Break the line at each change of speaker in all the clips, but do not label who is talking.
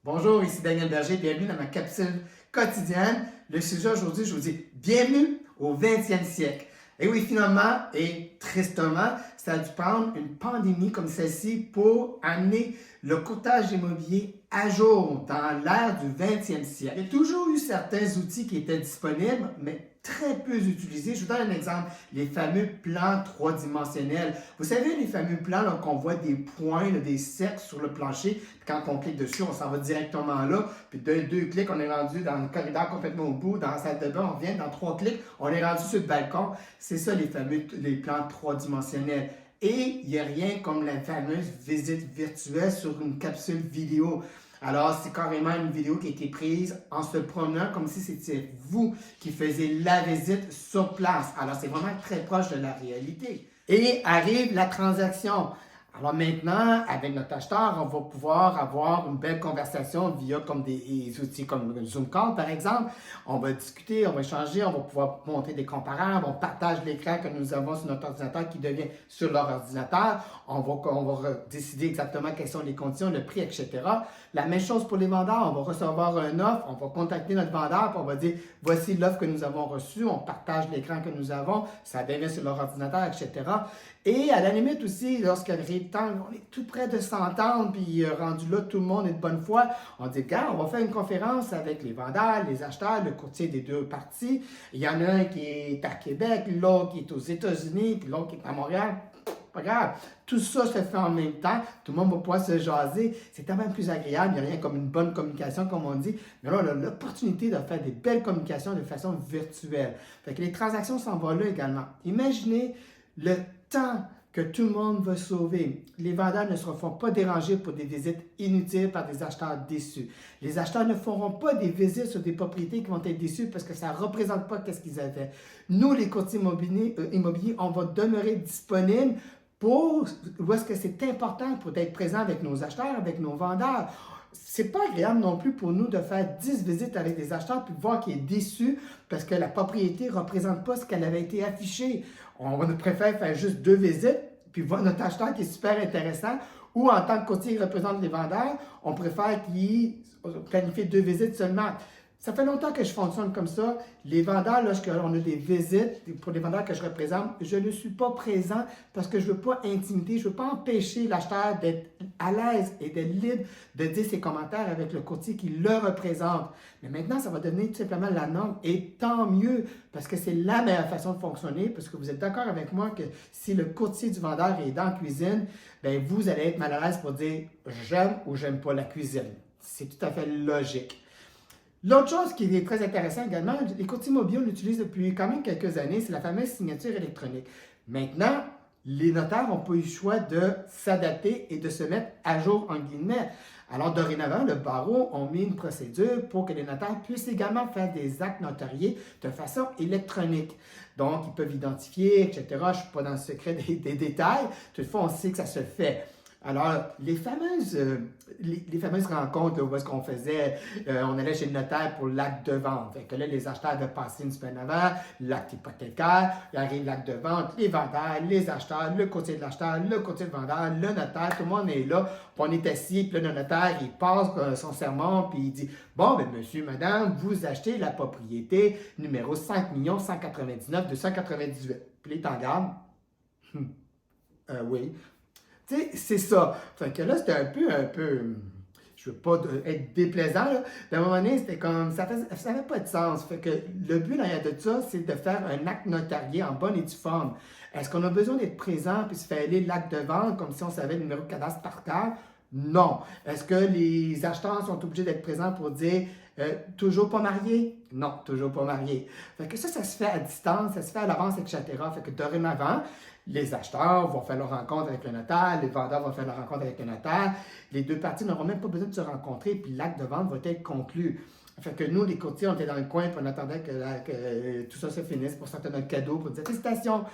Bonjour, ici Daniel Berger, bienvenue dans ma capsule quotidienne. Le sujet aujourd'hui, je vous dis bienvenue au 20e siècle. Et oui, finalement et tristement, ça a dû prendre une pandémie comme celle-ci pour amener le courtage immobilier à jour dans l'ère du 20e siècle. Il y a toujours eu certains outils qui étaient disponibles, mais très peu utilisés. Je vous donne un exemple, les fameux plans trois-dimensionnels. Vous savez, les fameux plans qu'on voit des points, là, des cercles sur le plancher, puis quand on clique dessus, on s'en va directement là, puis deux clics, on est rendu dans le corridor complètement au bout, dans la salle de bain, on revient, dans 3 clics, on est rendu sur le balcon. C'est ça les fameux les plans trois-dimensionnels. Et il n'y a rien comme la fameuse visite virtuelle sur une capsule vidéo. Alors, c'est carrément une vidéo qui a été prise en se promenant comme si c'était vous qui faisiez la visite sur place. Alors, c'est vraiment très proche de la réalité. Et arrive la transaction. Alors maintenant, avec notre acheteur, on va pouvoir avoir une belle conversation via comme des outils comme Zoom Call, par exemple. On va discuter, on va échanger, on va pouvoir montrer des comparables, on partage l'écran que nous avons sur notre ordinateur qui devient sur leur ordinateur. On va décider exactement quelles sont les conditions, le prix, etc. La même chose pour les vendeurs, on va recevoir une offre, on va contacter notre vendeur, puis on va dire voici l'offre que nous avons reçue, on partage l'écran que nous avons, ça devient sur leur ordinateur, etc. Et à la limite aussi, lorsqu'il arrive le temps, on est tout près de s'entendre, puis rendu là, tout le monde est de bonne foi, on dit, regarde, on va faire une conférence avec les vendeurs, les acheteurs, le courtier des deux parties. Il y en a un qui est à Québec, l'autre qui est aux États-Unis, puis l'autre qui est à Montréal. Pas grave. Tout ça se fait en même temps. Tout le monde va pouvoir se jaser. C'est tellement plus agréable. Il n'y a rien comme une bonne communication, comme on dit. Mais là, on a l'opportunité de faire des belles communications de façon virtuelle. Fait que les transactions s'en vont là également. Imaginez le temps que tout le monde va sauver. Les vendeurs ne se font pas déranger pour des visites inutiles par des acheteurs déçus. Les acheteurs ne feront pas des visites sur des propriétés qui vont être déçues parce que ça ne représente pas ce qu'ils avaient. Nous, les courtiers immobiliers, on va demeurer disponibles pour où est-ce que c'est important pour être présent avec nos acheteurs, avec nos vendeurs. C'est pas agréable non plus pour nous de faire 10 visites avec des acheteurs puis de voir qu'il est déçu parce que la propriété ne représente pas ce qu'elle avait été affichée. On préfère faire juste 2 visites puis voir notre acheteur qui est super intéressant ou en tant que courtier qui représente les vendeurs, on préfère qu'il planifie 2 visites seulement. Ça fait longtemps que je fonctionne comme ça. Les vendeurs, lorsqu'on a des visites, pour les vendeurs que je représente, je ne suis pas présent parce que je ne veux pas intimider, je ne veux pas empêcher l'acheteur d'être à l'aise et d'être libre de dire ses commentaires avec le courtier qui le représente. Mais maintenant, ça va devenir tout simplement la norme et tant mieux parce que c'est la meilleure façon de fonctionner parce que vous êtes d'accord avec moi que si le courtier du vendeur est dans la cuisine, bien, vous allez être mal à l'aise pour dire j'aime ou j'aime pas la cuisine. C'est tout à fait logique. L'autre chose qui est très intéressant également, les courtiers immobiliers, on l'utilise depuis quand même quelques années, c'est la fameuse signature électronique. Maintenant, les notaires n'ont pas eu le choix de s'adapter et de se mettre à jour, en guillemets. Alors, dorénavant, le barreau a mis une procédure pour que les notaires puissent également faire des actes notariés de façon électronique. Donc, ils peuvent identifier, etc. Je ne suis pas dans le secret des détails. Toutefois, on sait que ça se fait. Alors, les fameuses rencontres, là, où est-ce qu'on faisait, on allait chez le notaire pour l'acte de vente. Fait que là, les acheteurs devaient passer une semaine avant, l'acte hypothécaire, il arrive l'acte de vente, les vendeurs, les acheteurs, le courtier de l'acheteur, le courtier de vendeur, le notaire, tout le monde est là, puis on est assis, puis là, le notaire, il passe son sermon, puis il dit « Bon, ben monsieur, madame, vous achetez la propriété numéro 5 199 298. » Puis il t'en garde. Oui. Tu sais, c'est ça. Fait que là, c'était un peu, je veux pas être déplaisant, là. À un moment donné, c'était comme, ça n'avait pas de sens. Fait que le but derrière de ça, c'est de faire un acte notarié en bonne et due forme. Est-ce qu'on a besoin d'être présent puis se faire aller l'acte de vente comme si on savait le numéro de cadastre par cœur? Non. Est-ce que les acheteurs sont obligés d'être présents pour dire toujours pas marié? Non, toujours pas marié. Fait que ça se fait à distance, ça se fait à l'avance, etc. Fait que dorénavant, les acheteurs vont faire leur rencontre avec le notaire, les vendeurs vont faire leur rencontre avec le notaire. Les deux parties n'auront même pas besoin de se rencontrer, puis l'acte de vente va être conclu. Fait que nous, les courtiers, on était dans le coin, puis on attendait que tout ça se finisse pour sortir notre cadeau, pour dire félicitations,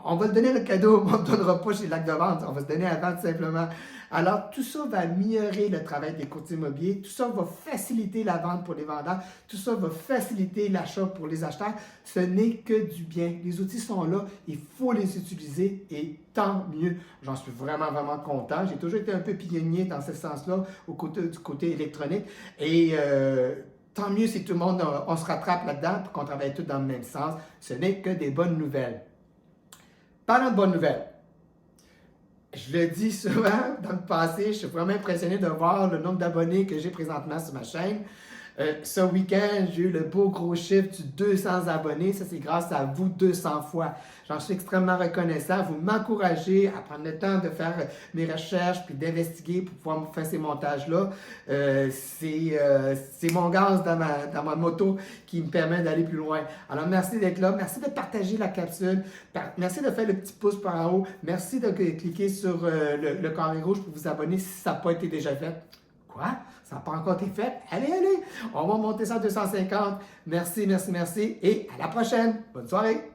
on va le donner le cadeau, mais on ne donnera pas chez Lac de Vente, on va se donner avant tout simplement. Alors, tout ça va améliorer le travail des courtiers immobiliers, tout ça va faciliter la vente pour les vendeurs, tout ça va faciliter l'achat pour les acheteurs. Ce n'est que du bien. Les outils sont là, il faut les utiliser et tant mieux. J'en suis vraiment, vraiment content. J'ai toujours été un peu pionnier dans ce sens-là du côté électronique et tant mieux si tout le monde, on se rattrape là-dedans pour qu'on travaille tous dans le même sens. Ce n'est que des bonnes nouvelles. Parlant de bonnes nouvelles, je le dis souvent dans le passé, je suis vraiment impressionné de voir le nombre d'abonnés que j'ai présentement sur ma chaîne. Ce week-end, j'ai eu le beau gros chiffre du 200 abonnés. Ça, c'est grâce à vous 200 fois. J'en suis extrêmement reconnaissant. Vous m'encouragez à prendre le temps de faire mes recherches puis d'investiguer pour pouvoir me faire ces montages-là. C'est mon gaz dans ma moto qui me permet d'aller plus loin. Alors, merci d'être là. Merci de partager la capsule. Merci de faire le petit pouce par en haut. Merci de cliquer sur le carré rouge pour vous abonner si ça n'a pas été déjà fait. Quoi? Ça n'a pas encore été fait? Allez, allez! On va monter ça à 250. Merci, merci, merci. Et à la prochaine. Bonne soirée!